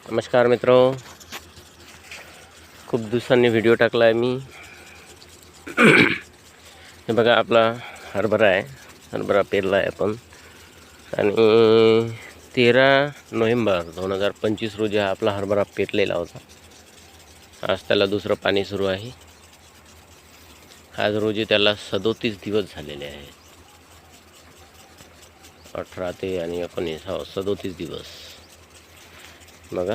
नमस्कार मित्रो, खूप दिवसांनी व्हिडिओ टाकला आहे मी. हे बघा आपला हरभरा आहे. हरभरा पेरला आहे आपण आणि 13 नोव्हेंबर 2025 रोजी हा आपला हरभरा पेरलेला होता. आज त्याला दुसरं पाणी सुरू आहे. आज रोजी त्याला 37 दिवस झालेले आहे. 18 ते आणि 19 37 दिवस. बघा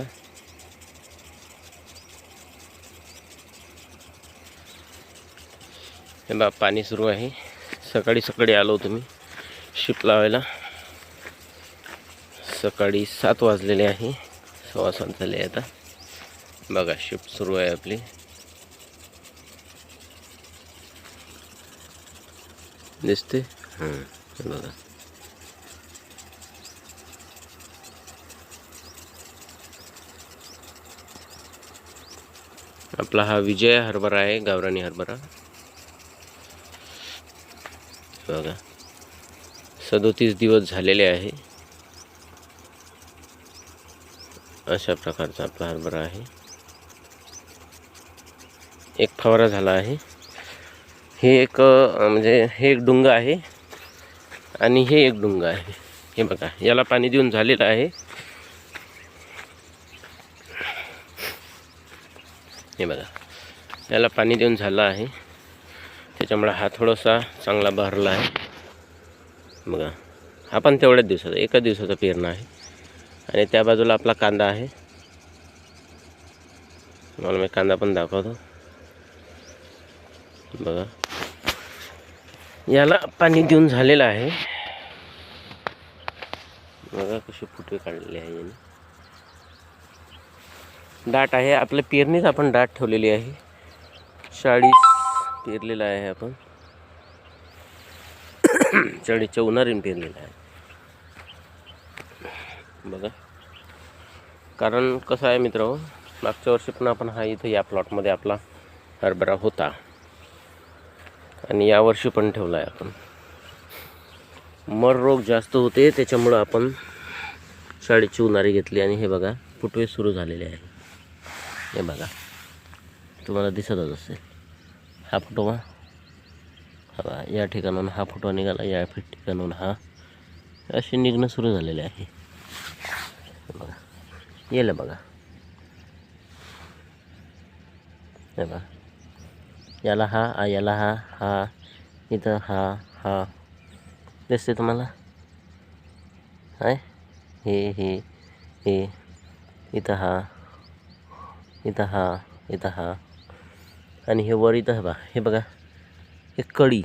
हे बघा पाणी सुरू आहे. सकाळी आलो तुम्ही शिप लावायला. सकाळी 7 वाजलेले आहे, 6:15 झाले आता. बघा शिफ्ट सुरू आहे आपली. दिसते बघा. आपला हा विजय हरभरा आहे, गावरानी हरभरा. बघा 37 दिवस झालेले आहे. अशा प्रकारचा आपला हरभरा आहे. एक फवारा झाला आहे. हे एक म्हणजे हे एक डुंगा आहे आणि हे एक डुंगा आहे. हे बघा याला पाणी देऊन झालेलं आहे. हे बघा याला पाणी देऊन झालं आहे, त्याच्यामुळे हा थोडासा चांगला भरला आहे. बघा हा पण तेवढ्याच दिवसाचा, एका दिवसाचा पेरणं आहे. आणि त्या बाजूला आपला कांदा आहे. मला मी कांदा पण दाखवतो. बघा याला पाणी देऊन झालेलं आहे. बघा कसे फुटवे काढलेले आहे याने. दाट आहे. आपल्या पेरणीच आपण दाट ठेवलेली आहे. 40 पेरलेला आहे आपण. 40च्या उन्हाळीन पेरलेला आहे. बघा कारण कसं आहे मित्र, मागच्या वर्षी पण आपण हा इथं या प्लॉटमध्ये आपला हरभरा होता आणि यावर्षी पण ठेवला आहे आपण. मर रोग जास्त होते त्याच्यामुळं आपण 40ची उन्हाळी घेतली. आणि हे बघा फुटवे सुरू झालेले आहे. हे बघा तुम्हाला दिसतच असेल हा फुटवा. हा या ठिकाणाहून हा फुटवा निघाला, या ठिकाणाहून हा असे निघणं सुरू झालेले आहे. बघा येलं बघा. हे बघा याला हा, याला हा, हा इथं हा दिसते तुम्हाला. हाय हे इथं हा, इथं हा, इथं हा आणि हे वर इथं बघा. हे बघा हे कळी.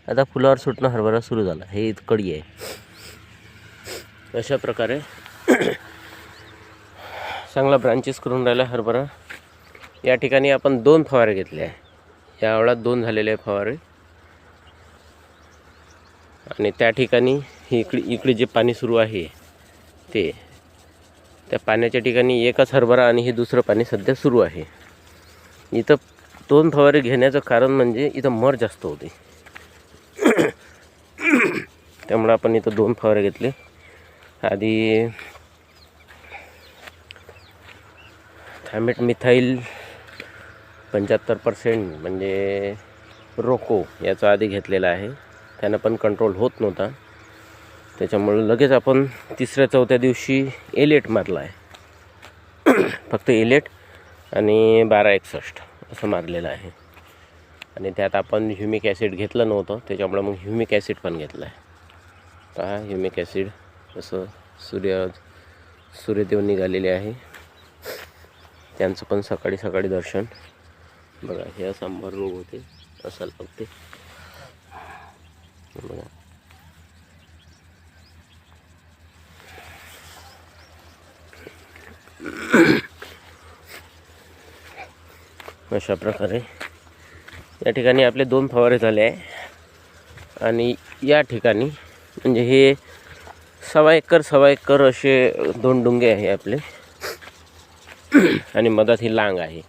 आता फुलावर सुटणं हरभरा सुरू झाला. हे इथं कळी आहे. अशा प्रकारे चांगला ब्रांचेस करून राहिला हरभरा. या ठिकाणी आपण 2 फवारे घेतले आहे. या आवळात 2 झालेले फवारे. आणि त्या ठिकाणी इकडे जे पाणी सुरू आहे ते, त्या पाण्याच्या ठिकाणी एकच हरभरा आणि हे दुसरं पाणी सध्या सुरू आहे. इथं 2 फवारे घेण्याचं कारण म्हणजे इथं मर जास्त होते. त्यामुळे आपण इथं 2 फवारे घेतले. आधी थायमेट मिथाईल 75% म्हणजे रोको याचा आधी घेतलेला आहे. त्यानं पण कंट्रोल होत नव्हता. त्याच्यामुळे लगेच आपण 3-4 दिवशी एलेट मारला आहे. फक्त एलेट आणि 1261 असं मारलेलं आहे. आणि त्यात आपण ह्युमिक ॲसिड घेतलं नव्हतं, त्याच्यामुळे मग ह्युमिक ॲसिड पण घेतलं आहे. पहा ह्युमिक ॲसिड असं सूर्यदेव निघालेले आहे. त्यांचं पण सकाळी दर्शन. बघा हे सांबार रोग होते असाल बघते. बघा अशा प्रकारे या ठिकाणी आपले 2 फवारे झाले आहे. आणि या ठिकाणी म्हणजे हे 1.25 एकर असे 2 डुंगे आहे आपले. आणि मधात ही लांग आहे.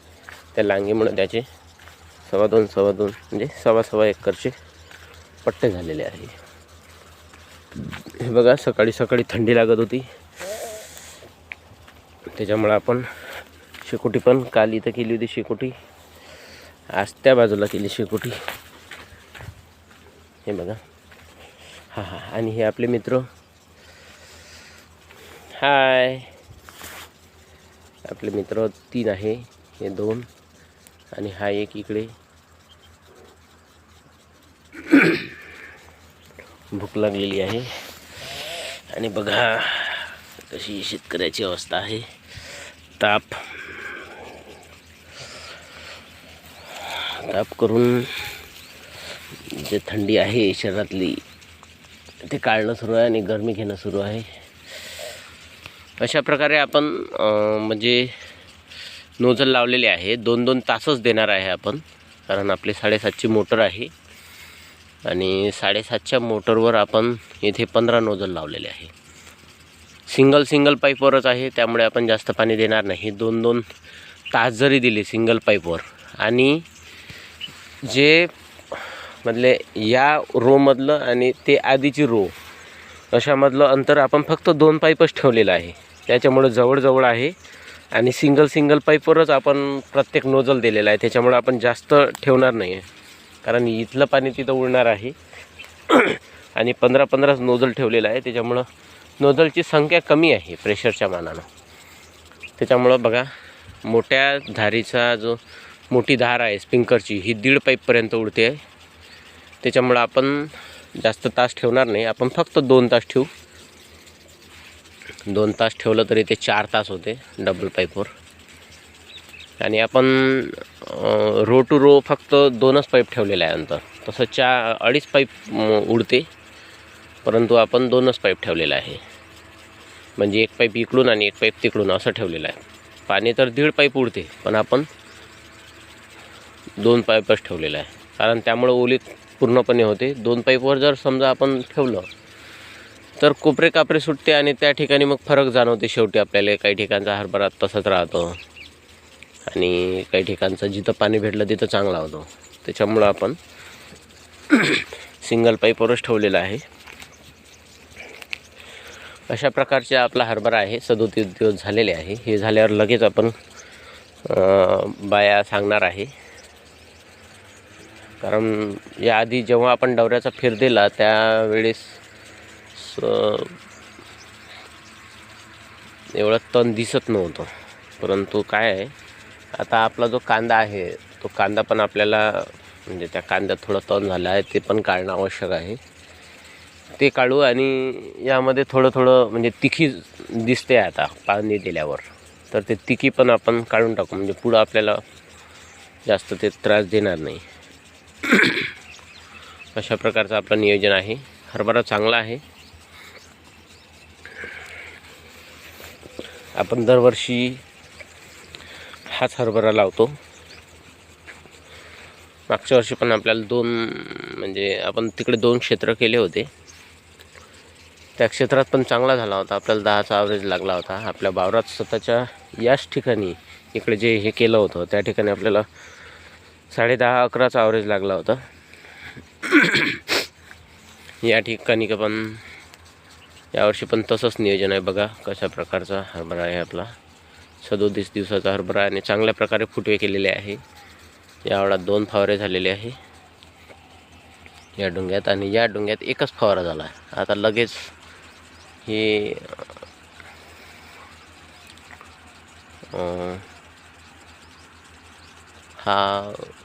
त्या लांगीमुळे त्याचे 2.25 म्हणजे 1.25 एकरचे पट्टे झालेले आहे. हे बघा सकाळी थंडी लागत होती. त्याच्यामुळं आपण शेकोटी पण काल इथं केली होती शेकोटी, आज त्या बाजूला केली शेकोटी. हे बघा. हां. आणि हे आपले मित्र. हाय. आपले मित्र 3 आहे, हे 2 आणि हा एक इकडे. भूक लागलेली आहे आणि बघा कशी शेतकऱ्याची अवस्था आहे. ताप करून जे थंडी आहे शरीरातली ते काढणं सुरू आहे आणि गरमी घेणं सुरू आहे. अशा प्रकारे आपण म्हणजे नोझल लावलेले आहे. 2-2 तासच देणार आहे आपण, कारण आपली 7.5ची मोटर आहे आणि 7.5च्या मोटरवर आपण इथे 15 नोझल लावलेले आहे. सिंगल पाईपवरच आहे, त्यामुळे आपण जास्त पाणी देणार नाही. 2-2 तास जरी दिले सिंगल पाईपवर, आणि जे मधले या रोमधलं आणि ते आधीची रो अशामधलं अंतर आपण फक्त 2 पाईपच ठेवलेलं आहे. त्याच्यामुळे जवळजवळ आहे आणि सिंगल पाईपवरच आपण प्रत्येक नोझल दिलेला आहे. त्याच्यामुळे आपण जास्त ठेवणार नाही आहे, कारण इथलं पाणी तिथं उडणार आहे. आणि 15 नोझल ठेवलेलं आहे, त्याच्यामुळं नोझलची संख्या कमी आहे प्रेशरच्या मानानं. त्याच्यामुळं बघा, मोठ्या धारीचा जो मोठी धार आहे स्प्रिंकलरची, ही 1.5 पाईपपर्यंत उडते आहे. त्याच्यामुळं आपण जास्त तास ठेवणार नाही, आपण फक्त 2 तास ठेवू. 2 तास ठेवलं तरी ते 4 तास होते डबल पाईपवर. आणि आपण रो टू रो फक्त 2च पाईप ठेवलेलं आहे अंतर. तसं 2.5 पाईप उडते, परंतु आपण 2च पाईप ठेवलेलं आहे. म्हणजे 1 पाईप इकडून आणि 1 पाईप तिकडून असं ठेवलेलं आहे. पाणी तर 1.5 पाईप उडते, पण आपण 2 पाईपच ठेवलेलं आहे, कारण त्यामुळं ओली पूर्णपणे होते. 2 पाईपवर जर समजा आपण ठेवलं तर कोपरे कापरे सुटते आणि त्या ठिकाणी मग फरक जाणवते शेवटी आपल्याला. काही ठिकाणचा हरभरा तसंच राहतो आणि काही ठिकाणचं जिथं पाणी भेटलं तिथं चांगला होतो. त्याच्यामुळं आपण सिंगल पाईपवरच ठेवलेलं आहे. अशा प्रकारचे आपला हरभरा आहे. 37 दिवस झालेले आहे. हे झाल्यावर लगेच आपण बाया सांगणार आहे, कारण याआधी जेव्हा आपण डवऱ्याचा फेर दिला त्यावेळेस एवढं तण दिसत नव्हतं. परंतु काय आहे, आता आपला जो कांदा आहे तो कांदा पण आपल्याला म्हणजे त्या कांद्यात थोडं तण झालं आहे, ते पण काढणं आवश्यक आहे. ते काढू आणि यामध्ये थोडं म्हणजे तिखी दिसते आता पाणी दिल्यावर, तर ते तिखी पण आपण काढून टाकू, म्हणजे पुढं आपल्याला जास्त ते त्रास देणार नाही. अशा प्रकारचं आपलं नियोजन आहे. हरभरा चांगला आहे. आपण दरवर्षी हाच हरभरा लावतो. मागच्या वर्षी पण आपल्याला 2 म्हणजे आपण तिकडे 2 क्षेत्र केले होते. त्या क्षेत्रात पण चांगला झाला होता. आपल्याला 10चा ॲव्हरेज लागला होता. आपल्या वावरात स्वतःच्या याच ठिकाणी इकडे जे हे केलं होतं त्या ठिकाणी आपल्याला 10.5-11चा ॲव्हरेज लागला होता. या ठिकाणी पण यावर्षी पण तसंच नियोजन आहे. बघा कशा प्रकारचा हरभरा आहे आपला. 37 दिवसाचा हरभरा आणि चांगल्या प्रकारे फुटवे केलेले आहे. यावेळा 2 फवारे झालेले आहे या डोंग्यात, आणि या डोंग्यात एकच फवारा झाला आहे. आता लगेच हे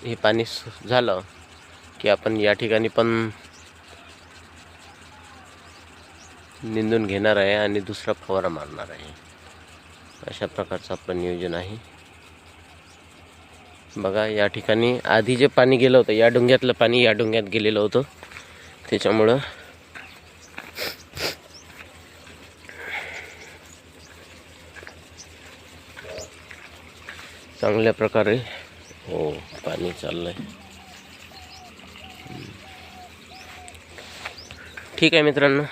हे पाणी झालं की आपण या ठिकाणी पण निंदून घेणार आहे आणि दुसरा फवारा मारणार आहे. अशा प्रकारचं आपलं नियोजन आहे. बघा या ठिकाणी आधी जे पाणी गेलं होतं, या डोंग्यातलं पाणी या डोंग्यात गेलेलं होतं. त्याच्यामुळं चांगल्या प्रकारे पाणी चाललंय. ठीक आहे मित्रांनो.